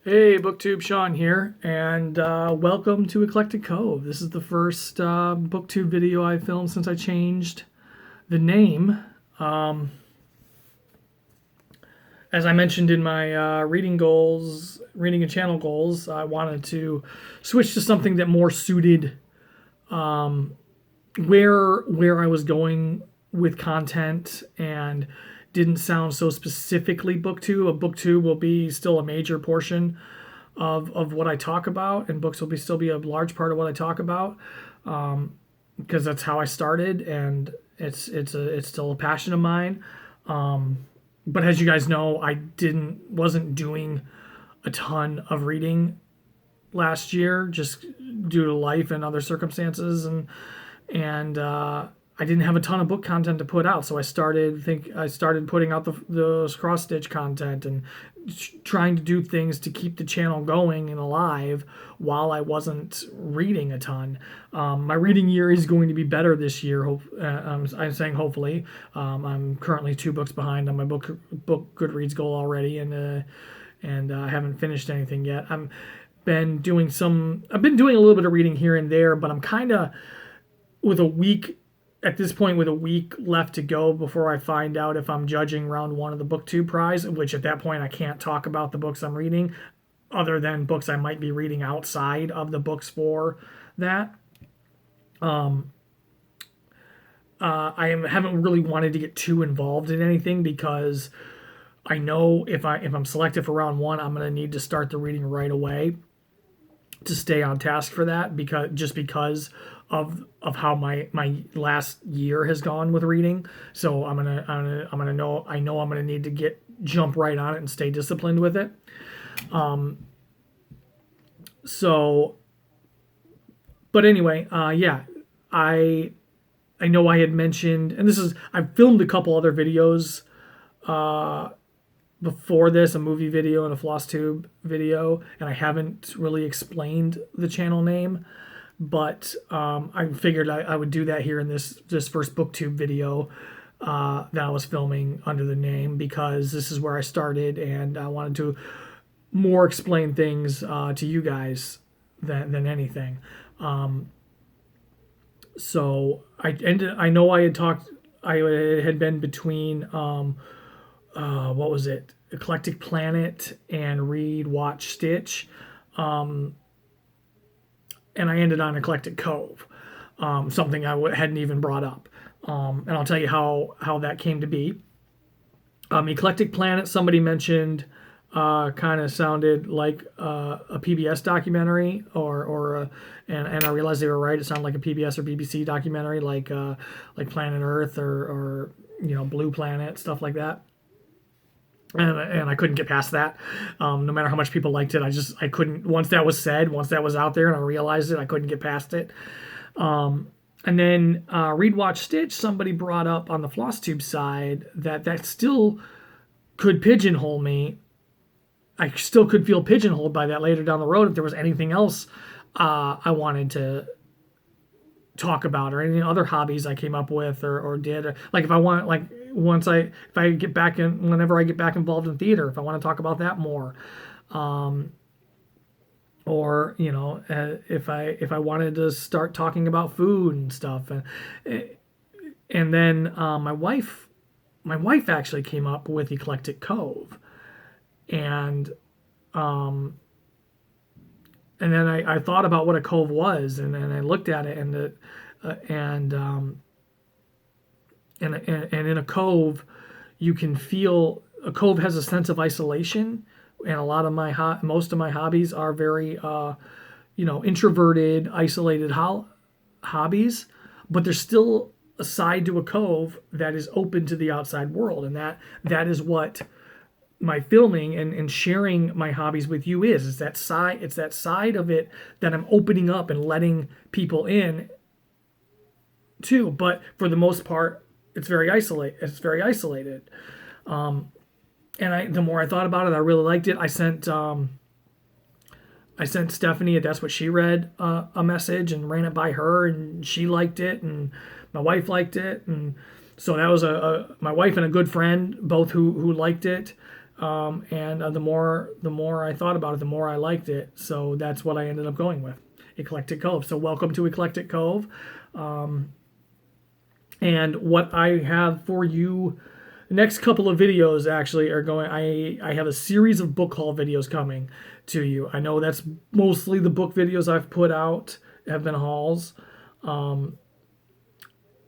Hey, Booktube, Sean here, and welcome to Eclectic Cove. This is the first Booktube video I filmed since I changed the name. As I mentioned in my reading and channel goals, I wanted to switch to something that more suited where I was going with content and didn't sound so specifically booktube. A booktube will be still a major portion of what I talk about, and books will still be a large part of what I talk about, because that's how I started, and it's still a passion of mine. But as you guys know, I wasn't doing a ton of reading last year just due to life and other circumstances, and I didn't have a ton of book content to put out, so I started putting out those cross stitch content and trying to do things to keep the channel going and alive while I wasn't reading a ton. My reading year is going to be better this year. I'm saying hopefully. I'm currently 2 books behind on my book Goodreads goal already, and I haven't finished anything yet. I've been doing a little bit of reading here and there, but I'm kind of with a week left to go before I find out if I'm judging round 1 of the Booktube prize, which at that point I can't talk about the books I'm reading other than books I might be reading outside of the books for that. Haven't really wanted to get too involved in anything because I know if I'm selected for round 1, I'm going to need to start the reading right away to stay on task for that, because of how my last year has gone with reading. So I know I'm gonna need to jump right on it and stay disciplined with it. But anyway, yeah, I know I had mentioned, and I've filmed a couple other videos before this, a movie video and a FlossTube video, and I haven't really explained the channel name, but I figured I would do that here in this first Booktube video that I was filming under the name, because this is where I started, and I wanted to more explain things to you guys than anything. So I know I had been between what was it? Eclectic Planet and Read, Watch, Stitch. And I ended on Eclectic Cove, something I hadn't even brought up. And I'll tell you how that came to be. Eclectic Planet, somebody mentioned, kind of sounded like a PBS documentary, and I realized they were right. It sounded like a PBS or BBC documentary, like Planet Earth or Blue Planet, stuff like that. And I couldn't get past that. No matter how much people liked it, I couldn't. Once that was out there, and I realized it, I couldn't get past it. And then Read, Watch, Stitch, somebody brought up on the FlossTube side that still could pigeonhole me. I still could feel pigeonholed by that later down the road if there was anything else I wanted to talk about, or any other hobbies I came up with or did, or like if I want, like if I get back in, whenever I get back involved in theater, if I want to talk about that more, or if I wanted to start talking about food and stuff, and then my wife actually came up with Eclectic Cove, and then I thought about what a cove was, and then I looked at it, and in a cove, you can feel a cove has a sense of isolation, and a lot of most of my hobbies are very introverted, isolated hobbies, but there's still a side to a cove that is open to the outside world, and that is what my filming and sharing my hobbies with you is. It's that side of it that I'm opening up and letting people in too. But for the most part, it's very isolated. And the more I thought about it, I really liked it. I sent Stephanie, that's what she read, a message, and ran it by her, and she liked it, and my wife liked it, and so that was my wife and a good friend, both who liked it. and the more I thought about it, the more I liked it. So that's what I ended up going with, Eclectic Cove. So welcome to Eclectic Cove. And what I have for you, the next couple of videos actually are going, I have a series of book haul videos coming to you. I know that's mostly the book videos I've put out have been hauls.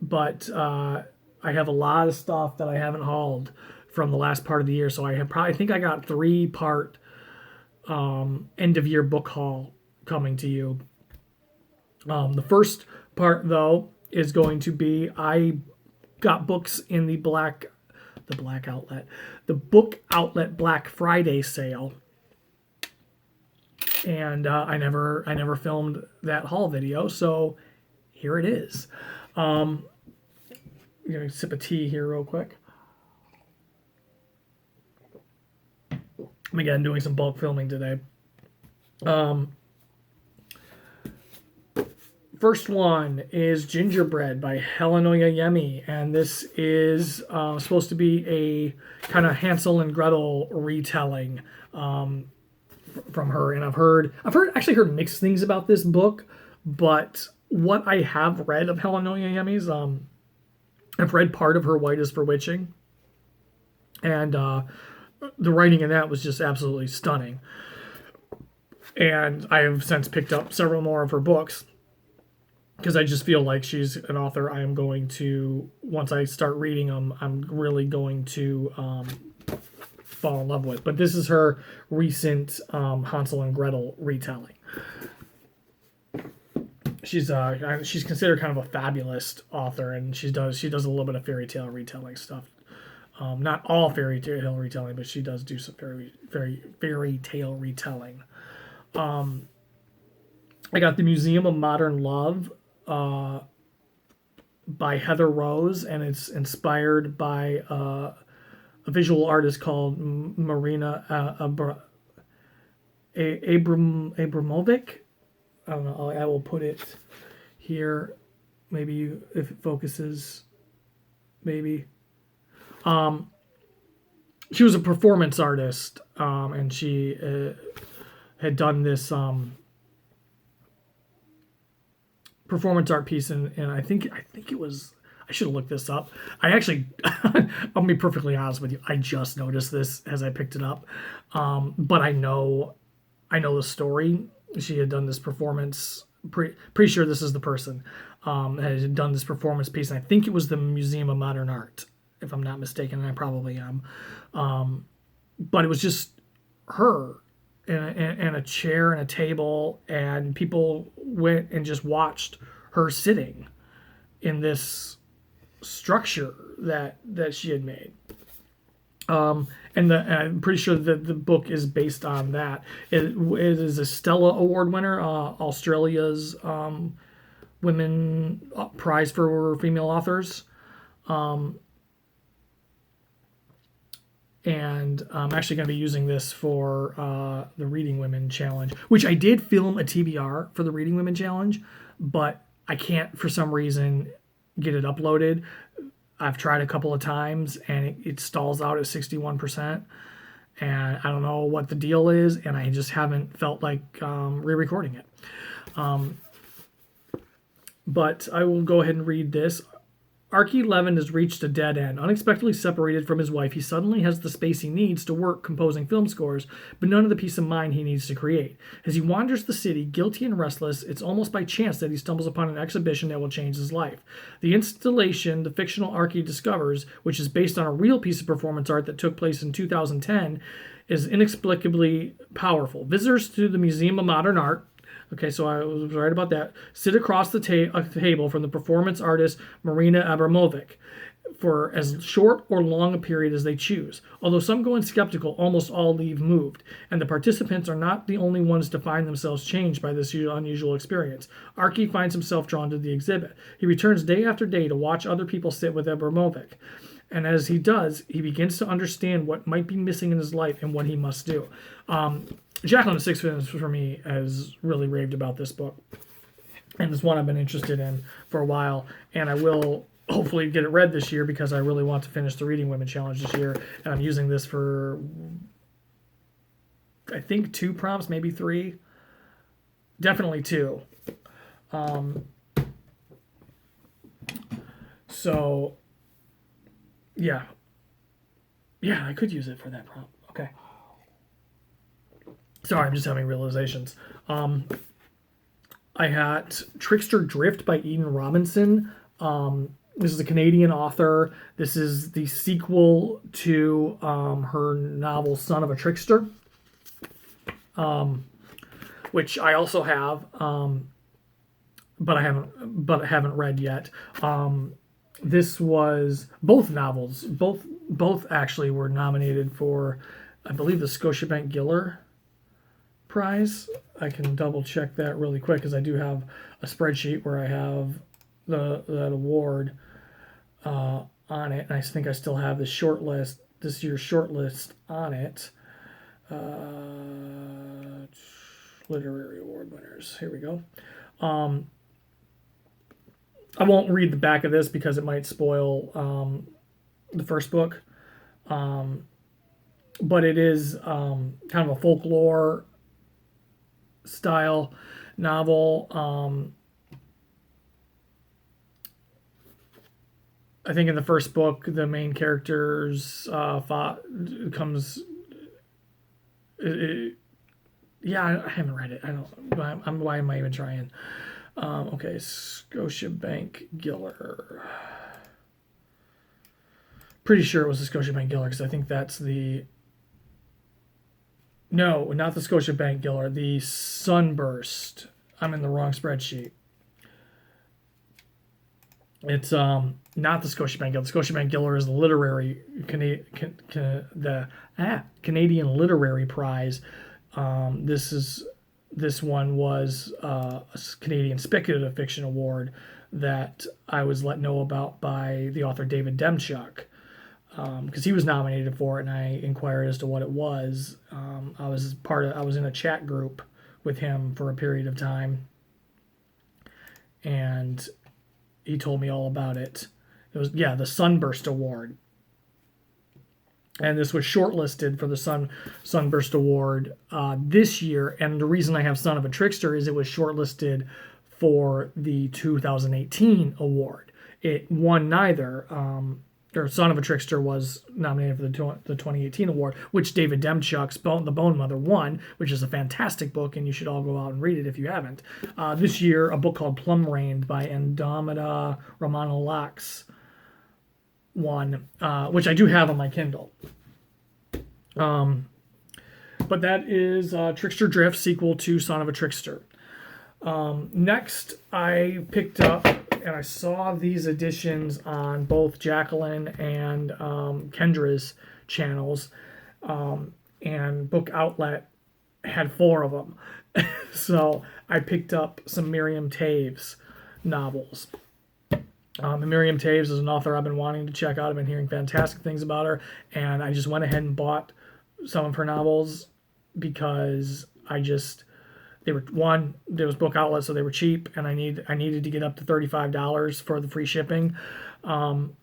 But I have a lot of stuff that I haven't hauled from the last part of the year. So I think I got 3-part end of year book haul coming to you. The first part though is going to be, I got books in the Book Outlet Black Friday sale. And I never filmed that haul video, so here it is. I'm gonna sip a tea here real quick. Again, doing some bulk filming today. First one is Gingerbread by Helen Oyeyemi, and this is supposed to be a kind of Hansel and Gretel retelling from her. And I've actually heard mixed things about this book, but what I have read of Helen Oyeyemi's, I've read part of her White is for Witching, and the writing in that was just absolutely stunning. And I have since picked up several more of her books, because I just feel like she's an author I am going to, once I start reading them, I'm really going to fall in love with. But this is her recent Hansel and Gretel retelling. She's considered kind of a fabulous author, and she does a little bit of fairy tale retelling stuff. Not all fairy tale retelling, but she does do some fairy tale retelling. I got The Museum of Modern Love by Heather Rose, and it's inspired by a visual artist called Marina Abramovic. I don't know. I will put it here. Maybe if it focuses, maybe. She was a performance artist, and she had done this performance art piece, and I think it was, I should have looked this up. I actually, I'll be perfectly honest with you, I just noticed this as I picked it up, but I know the story. She had done this performance, pretty sure this is the person, had done this performance piece, and I think it was the Museum of Modern Art, if I'm not mistaken, and I probably am. But it was just her and a chair and a table, and people went and just watched her sitting in this structure that she had made. And I'm pretty sure that the book is based on that. It is a Stella Award winner, Australia's Women Prize for Female Authors. And I'm actually going to be using this for the Reading Women Challenge, which I did film a TBR for the Reading Women Challenge, but I can't, for some reason, get it uploaded. I've tried a couple of times, and it stalls out at 61%, and I don't know what the deal is, and I just haven't felt like re-recording it. But I will go ahead and read this. Archie Levin has reached a dead end. Unexpectedly separated from his wife, he suddenly has the space he needs to work composing film scores, but none of the peace of mind he needs to create. As he wanders the city, guilty and restless, it's almost by chance that he stumbles upon an exhibition that will change his life. The installation the fictional Archie discovers, which is based on a real piece of performance art that took place in 2010, is inexplicably powerful. Visitors to the Museum of Modern Art, okay, so I was right about that, sit across the table from the performance artist Marina Abramovic for as short or long a period as they choose. Although some go in skeptical, almost all leave moved, and the participants are not the only ones to find themselves changed by this unusual experience. Archie finds himself drawn to the exhibit. He returns day after day to watch other people sit with Abramovic, and as he does, he begins to understand what might be missing in his life and what he must do. Jacqueline of Sixpence, for me, has really raved about this book. And it's one I've been interested in for a while. And I will hopefully get it read this year because I really want to finish the Reading Women Challenge this year. And I'm using this for, I think, 2 prompts, maybe 3. Definitely 2. So, yeah. Yeah, I could use it for that prompt. Okay. Sorry, I'm just having realizations. I had Trickster Drift by Eden Robinson. This is a Canadian author. This is the sequel to her novel Son of a Trickster, which I also have, but I haven't read yet. This was both novels. Both actually were nominated for, I believe, the Scotiabank Giller Prize. I can double check that really quick because I do have a spreadsheet where I have that award on it, and I think I still have the shortlist, this year's shortlist on it. Literary award winners. Here we go. I won't read the back of this because it might spoil the first book, but it is kind of a folklore style novel. I think in the first book, the main character's comes. Yeah, I haven't read it. I don't. Why am I even trying? Okay, Scotiabank Giller. Pretty sure it was the Scotiabank Giller because I think that's the. No, not the Scotiabank Giller. The Sunburst. I'm in the wrong spreadsheet. It's not the Scotiabank Giller. The Scotiabank Giller is the literary Canadian Literary Prize. This one was a Canadian Speculative Fiction Award that I was let know about by the author David Demchuk, because he was nominated for it, and I inquired as to what it was. I was in a chat group with him for a period of time, and he told me all about it. It was the Sunburst Award. And this was shortlisted for the Sunburst Award this year. And the reason I have Son of a Trickster is it was shortlisted for the 2018 award. It won neither. Or Son of a Trickster was nominated for the 2018 award, which David Demchuk's The Bone Mother won, which is a fantastic book, and you should all go out and read it if you haven't. This year, a book called Plum Rain by Andromeda Romano-Lax one, which I do have on my Kindle. But that is Trickster Drift, sequel to Son of a Trickster. Next, I picked up, and I saw these editions on both Jacqueline and Kendra's channels, and Book Outlet had 4 of them. So I picked up some Miriam Toews novels. And Miriam Toews is an author I've been wanting to check out. I've been hearing fantastic things about her, and I just went ahead and bought some of her novels because there was Book Outlet, so they were cheap, and I needed to get up to $35 for the free shipping, and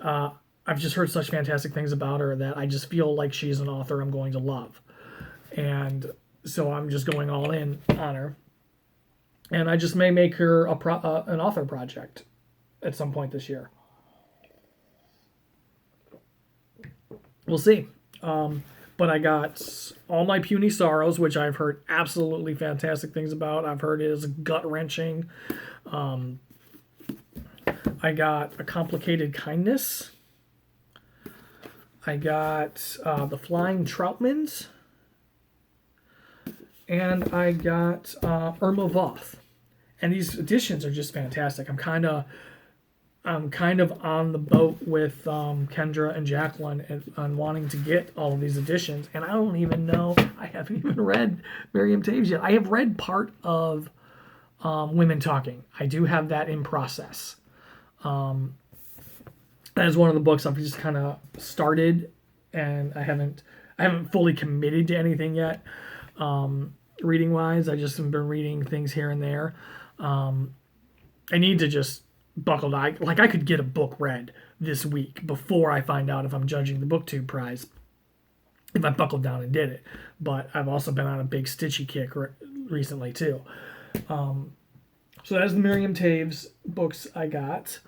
I've just heard such fantastic things about her that I just feel like she's an author I'm going to love, and so I'm just going all in on her. And I just may make her an author project at some point this year. We'll see. But I got All My Puny Sorrows, which I've heard absolutely fantastic things about. I've heard it is gut-wrenching. I got A Complicated Kindness. I got The Flying Troutmans. And I got Irma Voth. And these editions are just fantastic. I'm kind of on the boat with Kendra and Jacqueline on wanting to get all of these editions. And I don't even know, I haven't even read Miriam Toews yet. I have read part of Women Talking. I do have that in process. That is one of the books I've just kind of started, and I haven't fully committed to anything yet. Reading wise, I just have been reading things here and there. I need to just buckle down. Like, I could get a book read this week before I find out if I'm judging the Booktube prize, if I buckled down and did it. But I've also been on a big Stitchy kick recently too. So that's the Miriam Toews books I got.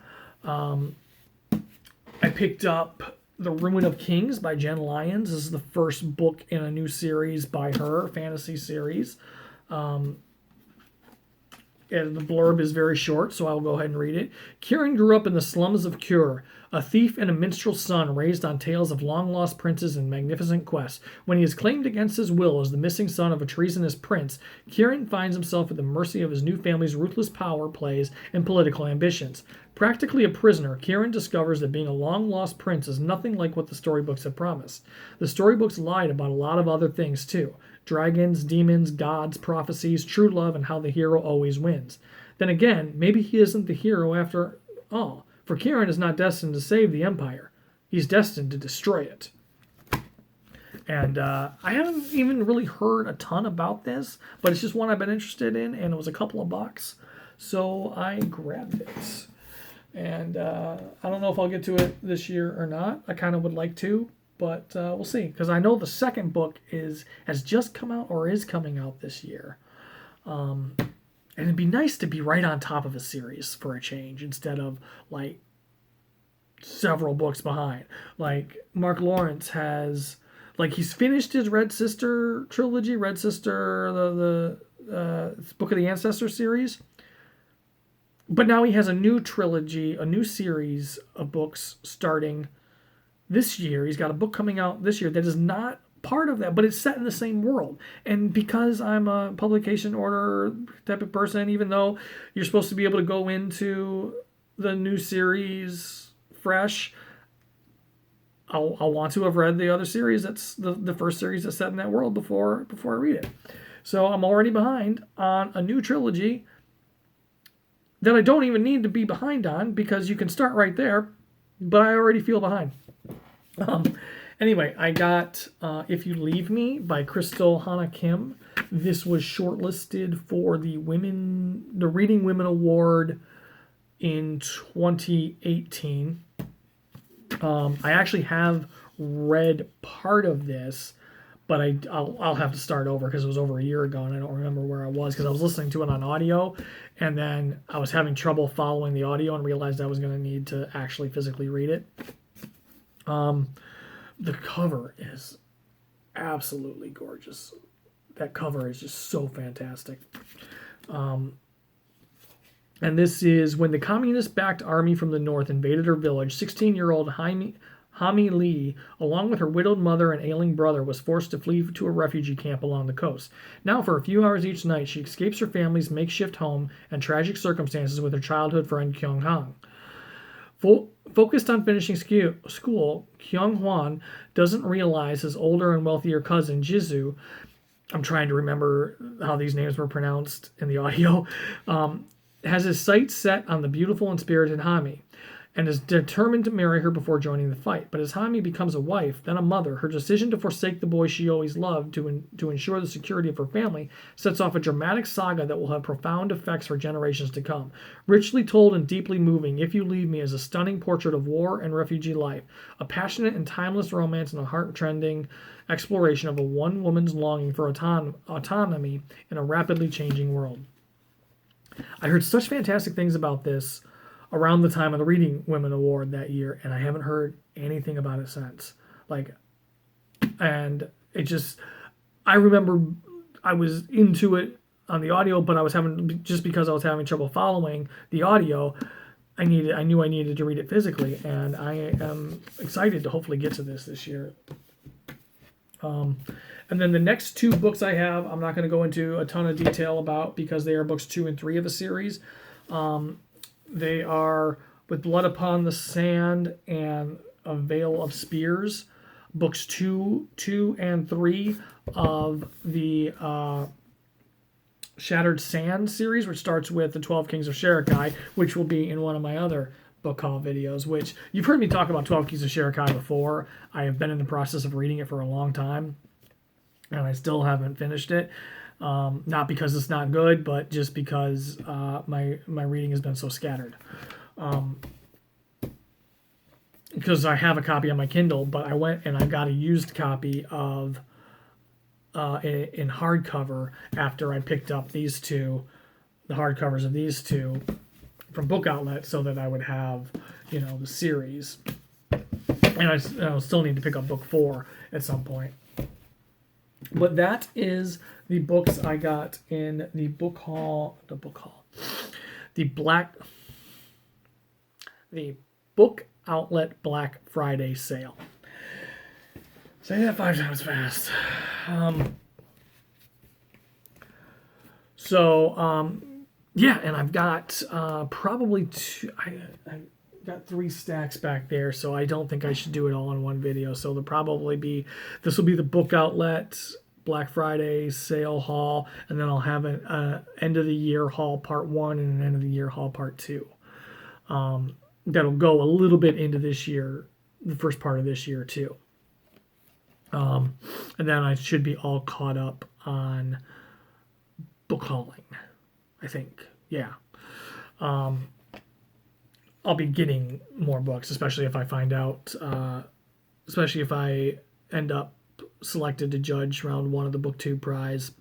I picked up The Ruin of Kings by Jen Lyons. This is the first book in a new series by her, fantasy series. And the blurb is very short, so I'll go ahead and read it. Kieran grew up in the slums of Kure, a thief and a minstrel's son raised on tales of long-lost princes and magnificent quests. When he is claimed against his will as the missing son of a treasonous prince, Kieran finds himself at the mercy of his new family's ruthless power plays and political ambitions. Practically a prisoner, Kieran discovers that being a long-lost prince is nothing like what the storybooks have promised. The storybooks lied about a lot of other things, too. Dragons, demons, gods, prophecies, true love, and how the hero always wins. Then again, maybe he isn't the hero after all, for Kieran is not destined to save the Empire. He's destined to destroy it. And I haven't even really heard a ton about this, but it's just one I've been interested in, and it was a couple of bucks, so I grabbed it. And I don't know if I'll get to it this year or not. I kind of would like to, but we'll see. Because I know the second book has just come out or is coming out this year. And it'd be nice to be right on top of a series for a change instead of, like, several books behind. Like, Mark Lawrence has, like, he's finished his Red Sister trilogy, Red Sister, the Book of the Ancestor series. But now he has a new trilogy, a new series of books starting this year. He's got a book coming out this year that is not part of that, but it's set in the same world. And because I'm a publication order type of person, even though you're supposed to be able to go into the new series fresh, I'll want to have read the other series. That's the first series that's set in that world before I read it. So I'm already behind on a new trilogy that I don't even need to be behind on because you can start right there, but I already feel behind. Anyway, I got If You Leave Me by Crystal Hannah Kim. This was shortlisted for the Reading Women Award in 2018. I actually have read part of this, but I'll have to start over because it was over a year ago and I don't remember where I was because I was listening to it on audio and then I was having trouble following the audio and realized I was going to need to actually physically read it. The cover is absolutely gorgeous. That cover is just so fantastic. And this is when the communist-backed army from the north invaded her village, 16-year-old Hami Lee, along with her widowed mother and ailing brother, was forced to flee to a refugee camp along the coast. Now, for a few hours each night, she escapes her family's makeshift home and tragic circumstances with her childhood friend Kyung Han. Focused on finishing school, Kyung Hwan doesn't realize his older and wealthier cousin, Jizu, I'm trying to remember how these names were pronounced in the audio, has his sights set on the beautiful and spirited Hami, and is determined to marry her before joining the fight. But as Hami becomes a wife, then a mother, her decision to forsake the boy she always loved to ensure the security of her family sets off a dramatic saga that will have profound effects for generations to come. Richly told and deeply moving, If You Leave Me is a stunning portrait of war and refugee life, a passionate and timeless romance and a heart-rending exploration of a one woman's longing for autonomy in a rapidly changing world. I heard such fantastic things about this around the time of the Reading Women Award that year, and I haven't heard anything about it since. And it just, I remember I was into it on the audio, but just because I was having trouble following the audio, I knew I needed to read it physically, and I am excited to hopefully get to this year. And then the next two books I have, I'm not going to go into a ton of detail about because they are books 2 and 3 of a series. They are With Blood Upon the Sand and A Veil of Spears, books 2 and 3 of the Shattered Sand series, which starts with the 12 Kings of Sherakai, which will be in one of my other book haul videos, which you've heard me talk about 12 Kings of Sherakai before. I have been in the process of reading it for a long time, and I still haven't finished it. Not because it's not good, but just because my reading has been so scattered. Because I have a copy on my Kindle, but I went and I got a used copy of in hardcover after I picked up these two, the hardcovers of these two from Book Outlet, so that I would have, the series. And I still need to pick up book 4 at some point. But that is the books I got in the book haul. The Book Outlet Black Friday sale. Say that 5 times fast. Yeah, and I've got probably two. I got 3 stacks back there, so I don't think I should do it all in one video. So this will be the Book Outlet Black Friday sale haul, and then I'll have an end of the year haul part 1 and an end of the year haul part 2. That'll go a little bit into this year, the first part of this year too. And then I should be all caught up on book hauling, I think. Yeah. I'll be getting more books, especially if I find out, especially if I end up selected to judge round 1 of the Booktube prize.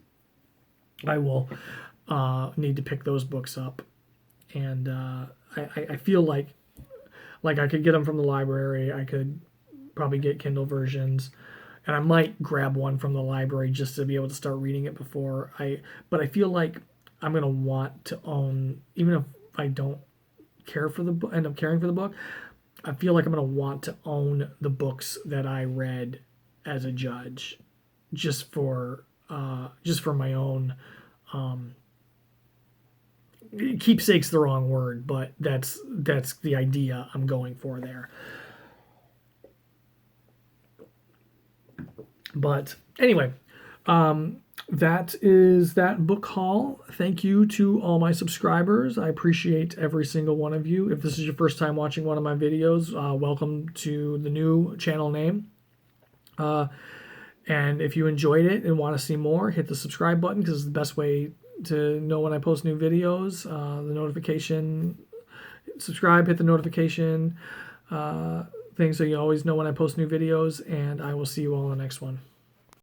I will need to pick those books up. And I feel like I could get them from the library. I could probably get Kindle versions. And I might grab one from the library just to be able to start reading it before but I feel like I'm going to want to own, even if I don't care for the book, end up caring for the book, I feel like I'm going to want to own the books that I read as a judge, just for my own, keepsake's the wrong word, but that's the idea I'm going for there. But anyway, that is that book haul. Thank you to all my subscribers. I appreciate every single one of you. If this is your first time watching one of my videos, welcome to the new channel name. And if you enjoyed it and want to see more, hit the subscribe button, because it's the best way to know when I post new videos. The notification, subscribe, hit the notification thing so you always know when I post new videos, and I will see you all in the next one.